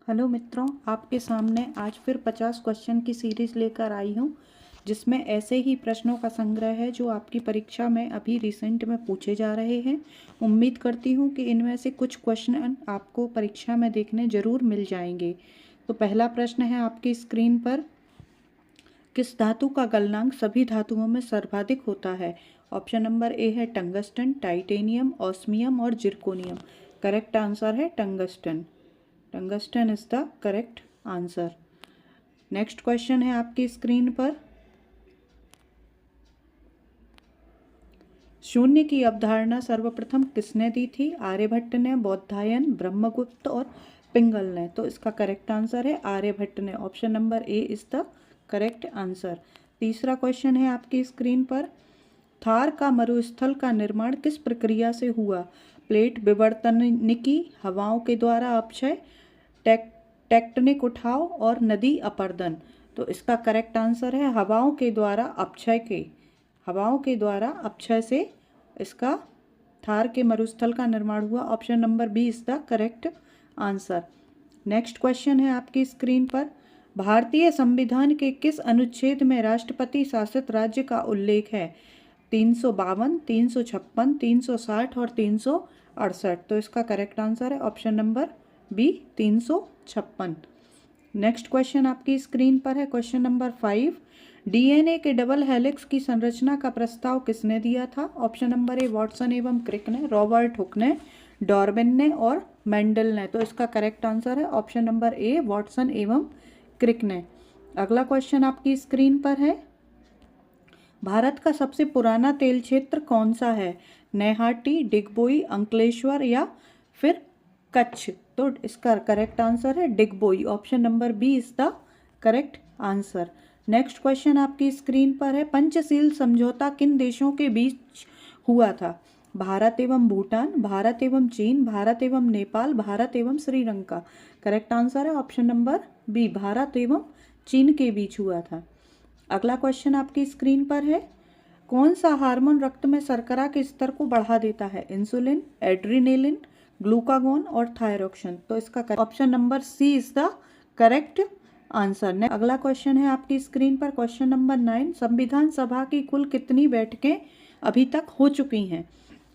Hello मित्रों, आपके सामने आज फिर 50 क्वेश्चन की सीरीज़ लेकर आई हूँ, जिसमें ऐसे ही प्रश्नों का संग्रह है जो आपकी परीक्षा में अभी रिसेंट में पूछे जा रहे हैं। उम्मीद करती हूँ कि इनमें से कुछ क्वेश्चन आपको परीक्षा में देखने ज़रूर मिल जाएंगे। तो पहला प्रश्न है आपकी स्क्रीन पर, किस धातु का गलनांक सभी धातुओं में सर्वाधिक होता है? ऑप्शन नंबर ए है टंगस्टन, टाइटेनियम, ऑस्मियम और जिरकोनियम। करेक्ट आंसर है tungsten. Tungsten is the correct answer. Next question है आपकी स्क्रीन पर, शून्य की अवधारणा सर्वप्रथम किसने दी थी? आर्यभट्ट ने, बौद्धायन, ब्रह्मगुप्त और पिंगल ने। तो इसका करेक्ट आंसर है आर्यभट्ट ने। Option number A is the correct answer. तीसरा क्वेश्चन है आपकी स्क्रीन पर, थार का मरुस्थल का निर्माण किस प्रक्रिया से हुआ? प्लेट विवर्तनिकी, हवाओं के द्वारा अपक्षय, टेक्टनिक उठाव और नदी अपरदन। तो इसका करेक्ट आंसर है हवाओं के द्वारा अपक्षय से इसका थार के मरुस्थल का निर्माण हुआ। Option number B is the correct answer. Next question है आपकी स्क्रीन पर, भारतीय संविधान के किस अनुच्छेद में राष्ट्रपति शासित राज्य का उल्लेख है? 352, 356, 360 और 368। तो इसका करेक्ट आंसर है option number B 356। Next question आपकी स्क्रीन पर है क्वेश्चन नंबर 5, डीएनए के डबल हेलिक्स की संरचना का प्रस्ताव किसने दिया था? ऑप्शन नंबर ए वाटसन एवं क्रिक ने, रॉबर्ट हुक ने, डार्विन ने और मेंडल ने। तो इसका करेक्ट आंसर है ऑप्शन नंबर ए वाटसन एवं क्रिक ने। अगला क्वेश्चन आपकी स्क्रीन पर है, भारत का सबसे पुराना तेल क्षेत्र कौन सा है? नैहाटी, डिगबोई, अंकलेश्वर या फिर कच्छ। तो इसका करेक्ट आंसर है Digboi. Option number B is the correct answer. Next question आपकी स्क्रीन पर है, पंचशील समझौता किन देशों के बीच हुआ था? भारत एवं भूटान, भारत एवं चीन, भारत एवं नेपाल, भारत एवं श्रीलंका। करेक्ट आंसर है ऑप्शन नंबर बी, भारत एवं चीन के बीच हुआ था। अगला क्वेश्चन आपकी स्क्रीन पर है, कौन सा हार्मोन रक्त में शर्करा के स्तर को बढ़ा देता है? इंसुलिन, एड्रीनेलिन, ग्लूकागोन और थायरोक्सिन। तो इसका option number C is the correct answer. अगला क्वेश्चन है आपकी स्क्रीन पर क्वेश्चन नंबर 9, संविधान सभा की कुल कितनी बैठकें अभी तक हो चुकी हैं?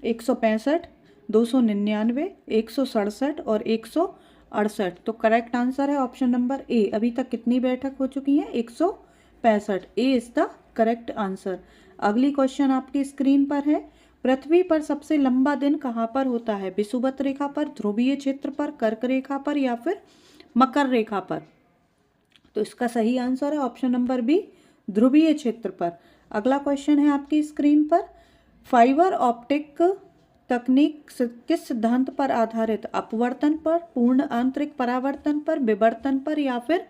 165, 299, 167 और 168। तो करेक्ट आंसर है ऑप्शन नंबर ए। अभी तक कितनी बैठक हो चुकी हैं? 165। ए इज द करेक्ट आंसर। अगली क्वेश्चन आपकी स्क्रीन पर है, पृथ्वी पर सबसे लंबा दिन कहाँ पर होता है? विषुवत रेखा पर, ध्रुवीय क्षेत्र पर, कर्क रेखा पर या फिर मकर रेखा पर। तो इसका सही आंसर है ऑप्शन नंबर बी, ध्रुवीय क्षेत्र पर। अगला क्वेश्चन है आपकी स्क्रीन पर, फाइबर ऑप्टिक तकनीक किस सिद्धांत पर आधारित? अपवर्तन पर, पूर्ण आंतरिक परावर्तन पर, विवर्तन पर या फिर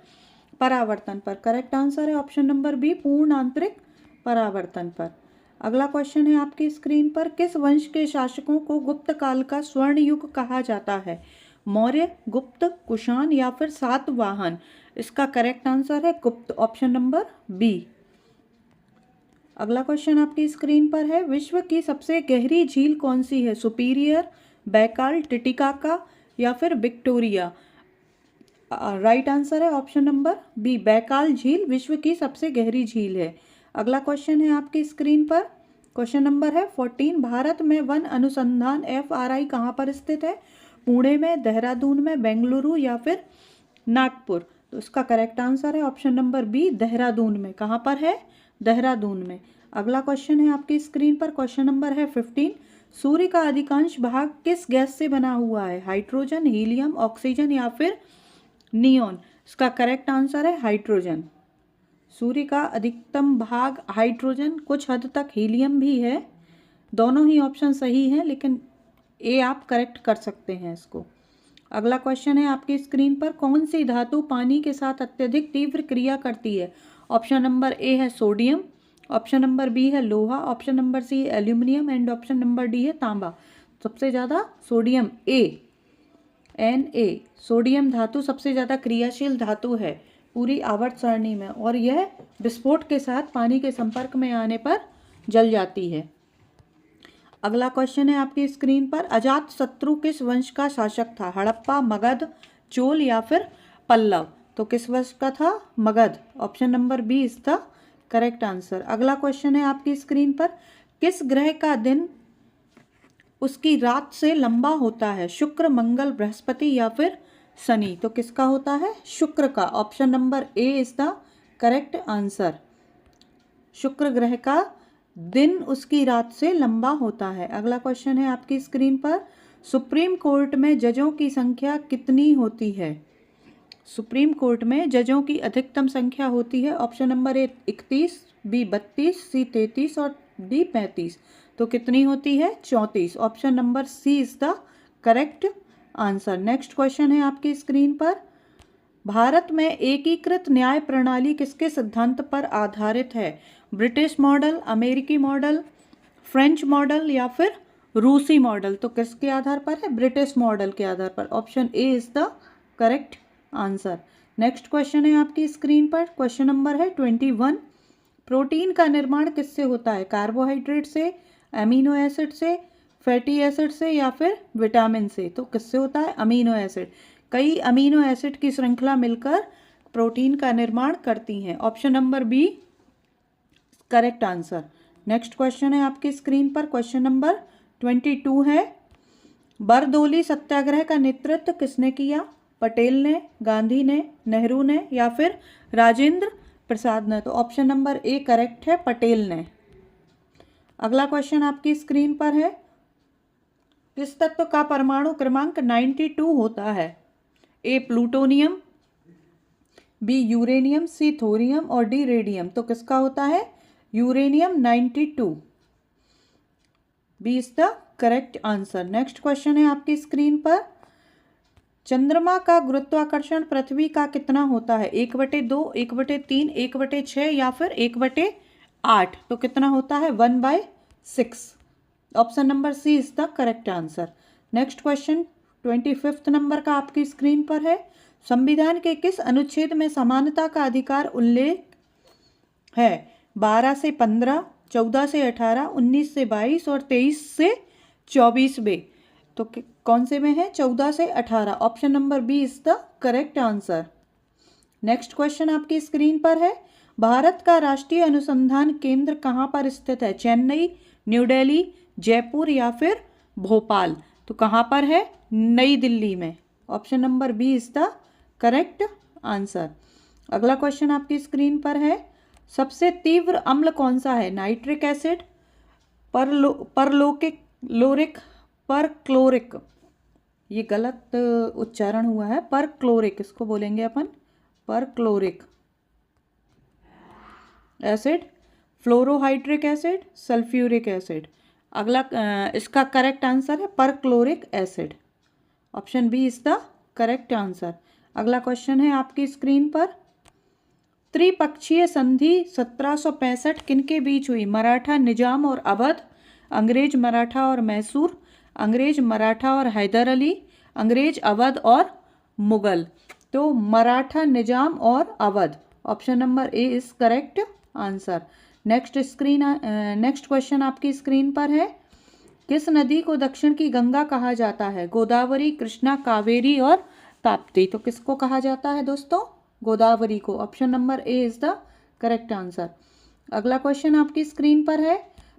परावर्तन पर। करेक्ट आंसर है ऑप्शन नंबर बी, पूर्ण आंतरिक परावर्तन पर। अगला क्वेश्चन है आपकी स्क्रीन पर, किस वंश के शासकों को गुप्त काल का स्वर्ण युग कहा जाता है? मौर्य, गुप्त, कुषाण या फिर सातवाहन। इसका करेक्ट आंसर है गुप्त। Option number B. अगला क्वेश्चन आपकी स्क्रीन पर है, विश्व की सबसे गहरी झील कौन सी है? सुपीरियर, बैकाल, टिटिकाका या फिर विक्टोरिया। राइट आंसर है ऑप्शन नंबर बी, बैकाल झील विश्व की सबसे गहरी झील है। अगला क्वेश्चन है आपकी स्क्रीन पर क्वेश्चन नंबर है 14, भारत में वन अनुसंधान FRI कहाँ पर स्थित है? पुणे में, देहरादून में, बेंगलुरु या फिर नागपुर। तो इसका करेक्ट आंसर है ऑप्शन नंबर बी, देहरादून में। कहाँ पर है? देहरादून में। अगला क्वेश्चन है आपकी स्क्रीन पर क्वेश्चन नंबर है 15, सूर्य का अधिकांश भाग किस गैस से बना हुआ है? हाइड्रोजन, हीलियम, ऑक्सीजन या फिर नियोन। इसका करेक्ट आंसर है हाइड्रोजन। सूर्य का अधिकतम भाग हाइड्रोजन, कुछ हद तक हीलियम भी है। दोनों ही ऑप्शन सही हैं, लेकिन ए आप करेक्ट कर सकते हैं इसको। अगला क्वेश्चन है आपकी स्क्रीन पर, कौन सी धातु पानी के साथ अत्यधिक तीव्र क्रिया करती है? ऑप्शन नंबर ए है सोडियम, ऑप्शन नंबर बी है लोहा, ऑप्शन नंबर सी है aluminium and option number D है तांबा। सबसे ज़्यादा सोडियम, Na, सोडियम धातु सबसे ज़्यादा क्रियाशील धातु है पूरी आवर्त सारणी में, और यह विस्फोट के साथ पानी के संपर्क में आने पर जल जाती है। अगला क्वेश्चन है आपकी स्क्रीन पर, अजातशत्रु किस वंश का शासक था? हड़प्पा, मगध, चोल या फिर पल्लव। तो किस वंश का था? Magadh. Option number B is the correct answer. अगला क्वेश्चन है आपकी स्क्रीन पर, किस ग्रह का दिन उसकी रात से लंबा होता है? शुक्र, मंगल, बृहस्पति या फिर शनि? तो किसका होता है? शुक्र का। Option number A is the correct answer. शुक्र ग्रह का दिन उसकी रात से लंबा होता है। अगला क्वेश्चन है आपकी स्क्रीन पर, सुप्रीम कोर्ट में जजों की संख्या कितनी होती है? सुप्रीम कोर्ट में जजों की अधिकतम संख्या होती है। Option number A 31, B 32, C 33 और डी 35। तो कितनी होती है? 34। Option number C is the correct answer. Next question है आपकी स्क्रीन पर, भारत में एकीकृत न्याय प्रणाली किसके सिद्धांत पर आधारित है? ब्रिटिश मॉडल, अमेरिकी मॉडल, फ्रेंच मॉडल या फिर रूसी मॉडल? तो किसके आधार पर है? ब्रिटिश मॉडल के आधार पर। Option A is the correct answer. Next question है आपकी स्क्रीन पर, क्वेश्चन नंबर है 21, प्रोटीन का निर्माण किससे होता है? कार्बोहाइड्रेट से, अमीनो एसिड से, फैटी एसिड से या फिर विटामिन से? तो किससे होता है? Amino acid. कई अमीनो एसिड की श्रृंखला मिलकर प्रोटीन का निर्माण करती हैं। Option number B correct answer. Next question है आपकी स्क्रीन पर, क्वेश्चन नंबर 22 है, बरदोली सत्याग्रह का नेतृत्व किसने किया? पटेल ने, गांधी ने, नेहरू ने या फिर राजेंद्र प्रसाद ने? तो ऑप्शन नंबर ए करेक्ट है, पटेल ने। अगला क्वेश्चन आपकी स्क्रीन पर है, किस तत्व का परमाणु क्रमांक 92 होता है? A plutonium, B uranium, C thorium और डी रेडियम? तो किसका होता है? Uranium 92। B is the correct answer. Next question है आपकी स्क्रीन पर, चंद्रमा का गुरुत्वाकर्षण पृथ्वी का कितना होता है? 1/2, 1/3, 1/6 या फिर 1/8? तो कितना होता है? 1/6। Option number C is the correct answer. Next question 25 number का आपकी स्क्रीन पर है, संविधान के किस अनुच्छेद में समानता का अधिकार उल्लेख है? 12 से 15, 14 से 18, 19 से 22 और 23 से 24 में? तो कौन से में है? 14 से 18। Option number B is the correct answer. Next question आपकी स्क्रीन पर है, भारत का राष्ट्रीय अनुसंधान केंद्र कहाँ पर स्थित है? चेन्नई, न्यू दिल्ली, जयपुर या फिर भोपाल? तो कहाँ पर है? नई दिल्ली में। Option number B is the correct answer. अगला क्वेश्चन आपकी स्क्रीन पर है, सबसे तीव्र अम्ल कौन सा है? नाइट्रिक एसिड, परलोकिक, लोरिक, परक्लोरिक? ये गलत उच्चारण हुआ है, परक्लोरिक इसको बोलेंगे अपन, perchloric acid, fluorohydric acid, sulphuric acid? अगला इसका करेक्ट आंसर है perchloric acid. Option B is the correct answer. अगला क्वेश्चन है आपकी स्क्रीन पर, त्रिपक्षीय संधि 1765 किनके बीच हुई? मराठा, निजाम और अवध, अंग्रेज, मराठा और मैसूर, अंग्रेज, मराठा और हैदर अली, अंग्रेज, अवध और मुगल? तो मराठा, निजाम और Awadh. Option number A is correct answer. Next question आपकी स्क्रीन पर है, किस नदी को दक्षिण की गंगा कहा जाता है? गोदावरी, कृष्णा, कावेरी और ताप्ती? तो किसको कहा जाता है दोस्तों? गोदावरी को। Option number A is the correct answer. अगला क्वेश्चन आपकी स्क्रीन पर है,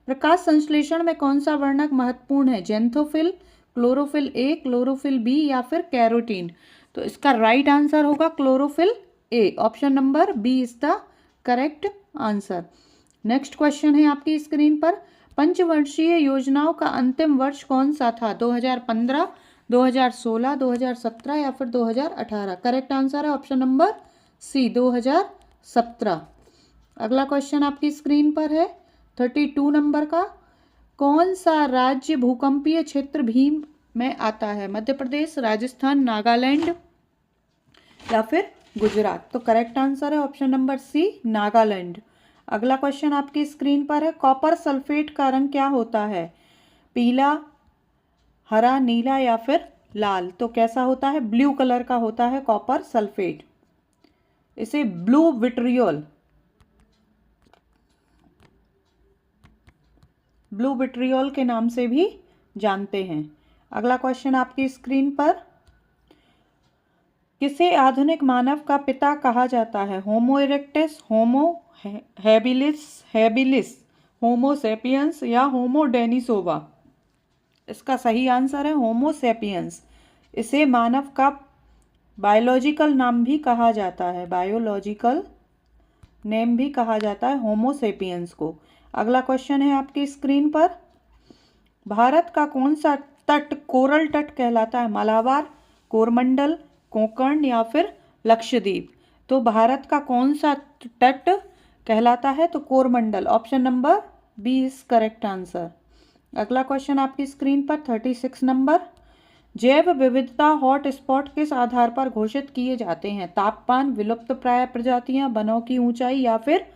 प्रकाश संश्लेषण में कौन सा वर्णक महत्वपूर्ण है? Xanthophyll, chlorophyll A, chlorophyll B या फिर कैरोटीन? तो इसका राइट आंसर होगा chlorophyll A. Option number B is the correct answer. Next question है आपकी स्क्रीन पर, पंचवर्षीय योजनाओं का अंतिम वर्ष कौन सा था? 2015, 2016, 2017 या फिर 2018? करेक्ट आंसर है ऑप्शन नंबर सी, 2017। अगला क्वेश्चन आपकी स्क्रीन पर है 32 नंबर का, कौन सा राज्य भूकंपीय क्षेत्र भीम में आता है? मध्य प्रदेश, राजस्थान, नागालैंड या फिर गुजरात? तो करेक्ट आंसर है ऑप्शन नंबर सी, नागालैंड। अगला क्वेश्चन आपकी स्क्रीन पर है, कॉपर सल्फेट का रंग क्या होता है? पीला, हरा, नीला या फिर लाल? तो कैसा होता है? ब्लू कलर का होता है कॉपर सल्फेट। इसे ब्लू विट्रियोल के नाम से भी जानते हैं। अगला क्वेश्चन आपकी स्क्रीन पर, किसे आधुनिक मानव का पिता कहा जाता है? होमो इरेक्टस, होमो हैबिलिस, होमो सेपियंस या होमो डेनिसोवा? इसका सही आंसर है होमो सेपियंस। इसे मानव का बायोलॉजिकल नाम भी कहा जाता है, बायोलॉजिकल नेम भी कहा जाता है होमो सेपियंस को। अगला क्वेश्चन है आपकी स्क्रीन पर, भारत का कौन सा तट कोरल तट कहलाता है? मलाबार, कोरमंडल, कोंकण या फिर लक्षद्वीप? तो भारत का कौन सा तट कहलाता है? तो Coromandel. Option number B is correct answer. अगला क्वेश्चन आपकी स्क्रीन पर 36 नंबर, जैव विविधता हॉट स्पॉट किस आधार पर घोषित किए जाते हैं? तापमान, विलुप्त प्राय प्रजातियां, वनों की ऊंचाई या फिर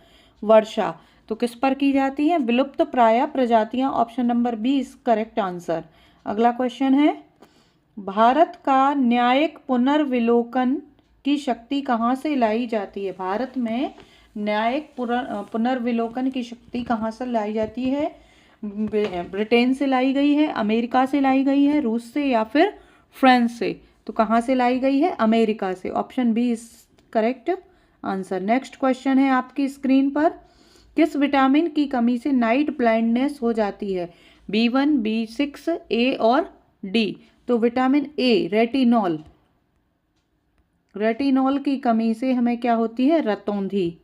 वर्षा? तो किस पर की जाती है? विलुप्त प्राय प्रजातियां। Option number B is correct answer. अगला क्वेश्चन है, भारत का न्यायिक पुनर्विलोकन की शक्ति कहाँ से लाई जाती है? भारत में न्यायिक पुनर्विलोकन की शक्ति कहाँ से लाई जाती है? ब्रिटेन से लाई गई है, अमेरिका से लाई गई है, रूस से या फिर फ्रांस से? तो कहाँ से लाई गई है? अमेरिका से। Option B is correct answer. Next question है आपकी स्क्रीन पर, किस विटामिन की कमी से नाइट ब्लाइंडनेस हो जाती है? B1, B6, ए और डी? तो विटामिन ए, रेटिनॉल, रेटिनॉल की कमी से हमें क्या होती है? रतौंधी।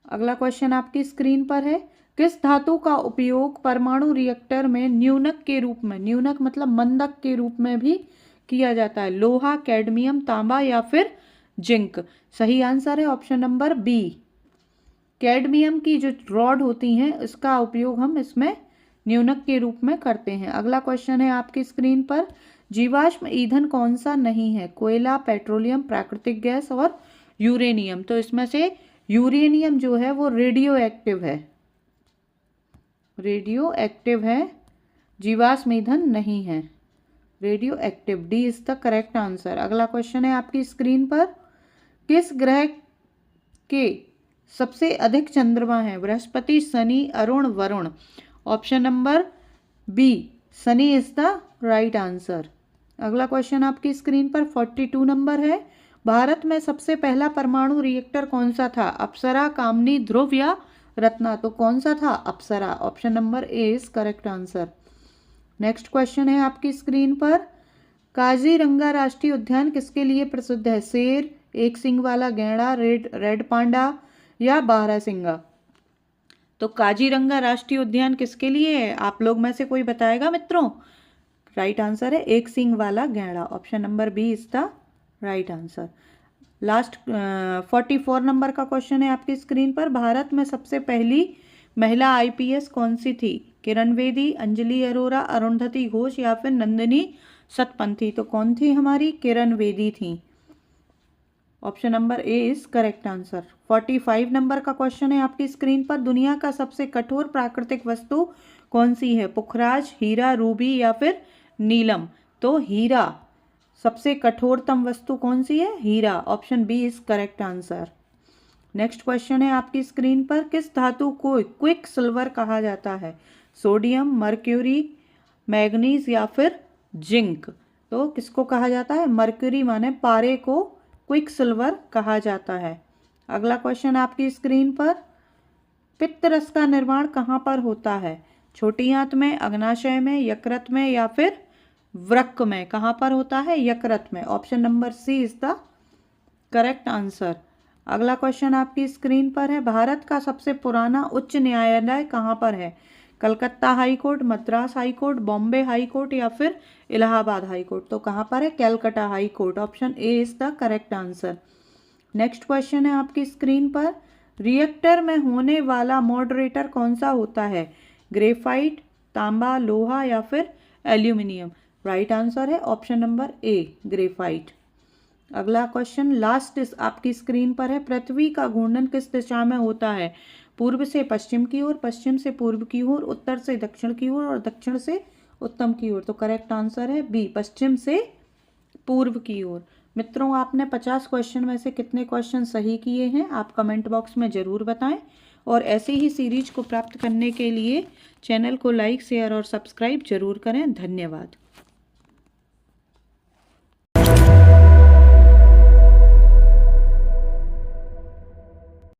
अगला क्वेश्चन आपकी स्क्रीन पर है, किस धातु का उपयोग परमाणु रिएक्टर में न्यूनक के रूप में, न्यूनक मतलब मंदक के रूप में भी किया जाता है? लोहा, कैडमियम, तांबा या फिर जिंक? सही आंसर है ऑप्शन नंबर बी, कैडमियम की जो रॉड होती हैं इसका उपयोग हम इसमें न्यूनक के रूप में करते हैं। अगला क्वेश्चन है आपकी स्क्रीन पर, जीवाश्म ईंधन कौन सा नहीं है? कोयला, पेट्रोलियम, प्राकृतिक गैस और यूरेनियम? तो इसमें से यूरेनियम जो है वो रेडियो एक्टिव है, रेडियो एक्टिव है, जीवाश्म ईंधन नहीं है, radio active. D is the correct answer. अगला क्वेश्चन है आपकी स्क्रीन पर, किस ग्रह के सबसे अधिक चंद्रमा है? बृहस्पति, शनि, अरुण, वरुण? ऑप्शन नंबर बी, शनि इज द राइट आंसर। अगला क्वेश्चन आपकी स्क्रीन पर 42 नंबर है, भारत में सबसे पहला परमाणु रिएक्टर कौन सा था? अप्सरा, कामनी, ध्रुव या रत्ना? तो कौन सा था? Apsara. Option number A is correct answer. Next question है आपकी स्क्रीन पर, काजीरंगा राष्ट्रीय उद्यान किसके लिए प्रसिद्ध है? शेर, एक सींग वाला गैंडा, रेड पांडा या बारहसिंगा? तो काजीरंगा राष्ट्रीय उद्यान किसके लिए है? आप लोग में से कोई बताएगा मित्रों? राइट आंसर है एक सींग वाला गैंडा। Option number B is the right answer. Last 44 number का क्वेश्चन है आपकी स्क्रीन पर, भारत में सबसे पहली महिला IPS कौन सी थी? किरण बेदी, अंजलि अरोरा, अरुंधति घोष या फिर नंदिनी सतपंथी? तो कौन थी हमारी? किरण बेदी थी। Option number A is correct answer. 45 number का क्वेश्चन है आपकी स्क्रीन पर, दुनिया का सबसे कठोर प्राकृतिक वस्तु कौन सी है? पुखराज, हीरा, रूबी या फिर नीलम? तो हीरा। सबसे कठोरतम वस्तु कौन सी है? हीरा। Option B is correct answer. Next question है आपकी स्क्रीन पर, किस धातु को क्विक सिल्वर कहा जाता है? सोडियम, मर्क्यूरी, मैग्नीज या फिर जिंक? तो किसको कहा जाता है? मर्क्यूरी माने पारे को क्विक सिल्वर कहा जाता है। अगला क्वेश्चन आपकी स्क्रीन पर, पित्त रस का निर्माण कहाँ पर होता है? छोटी आंत में, अग्नाशय में, यकृत में या फिर वृक्क में? कहाँ पर होता है? यकृत में। Option number C is the correct answer. अगला क्वेश्चन आपकी स्क्रीन पर है, भारत का सबसे पुराना उच्च न्यायालय कहाँ पर है? Calcutta high court, Madras high court, Bombay high court या फिर इलाहाबाद हाई कोर्ट? तो कहाँ पर है? Calcutta high court. Option A is the correct answer. Next question है आपकी स्क्रीन पर, रिएक्टर में होने वाला मॉडरेटर कौन सा होता है? ग्रेफाइट, तांबा, लोहा या फिर एल्यूमिनियम? राइट आंसर है ऑप्शन नंबर ए, ग्रेफाइट। अगला क्वेश्चन लास्ट आपकी स्क्रीन पर है, पृथ्वी का घूर्णन किस दिशा में होता है? पूर्व से पश्चिम की ओर, पश्चिम से पूर्व की ओर, उत्तर से दक्षिण की ओर और दक्षिण से उत्तर की ओर? तो करेक्ट आंसर है बी, पश्चिम से पूर्व की ओर। मित्रों, आपने 50 क्वेश्चन में से कितने क्वेश्चन सही किए हैं आप कमेंट बॉक्स में ज़रूर बताएं, और ऐसे ही सीरीज को प्राप्त करने के लिए चैनल को लाइक, शेयर और सब्सक्राइब जरूर करें। धन्यवाद।